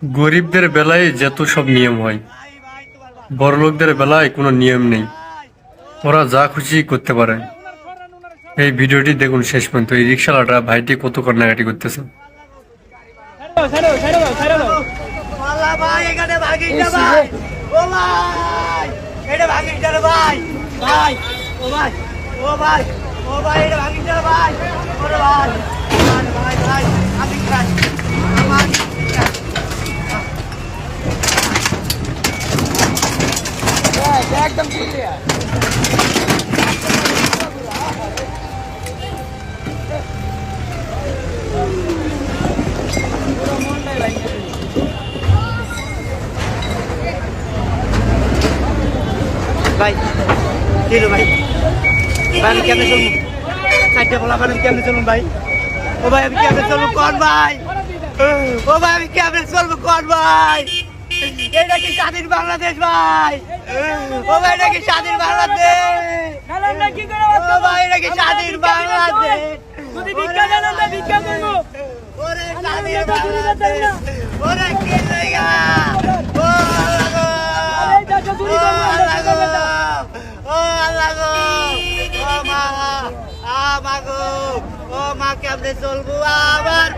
গরিবদের বেলায় যত সব নিয়ম হয়, বড়লোকদের বেলায় কোনো নিয়ম নেই। ওরা যা খুশি করতে পারে। এই ভিডিওটি দেখুন শেষ পর্যন্ত। এই রিক্সাওয়ালাটা ভাইটি কত কান্নাকাটি করতেছে। একদম ক্লিয়ার। ভাই কি রে ভাই, আমি কেমনে চলবো? চারটে বলা আমি কেমনে চলবো ভাই? ও ভাই আমি কেমনে চলবো কোন ভাই? ও ভাই আমি কেমনে চলবো কোন ভাই? এটা কি স্বাধীন বাংলাদেশ ভাই? ও ভাই এটা কি স্বাধীন বাংলাদেশ? ও ভাই এটা কি স্বাধীন বাংলাদেশ? যদি ভিক্ষা দেন না ভিক্ষা করবো। ওরে স্বাধীন বাংলাদেশ, ওরে কি জায়গা? ও আল্লাহ গো, ও আল্লাহ গো, ও মা, মা গো, ও মা কেমনে চলবো আবার?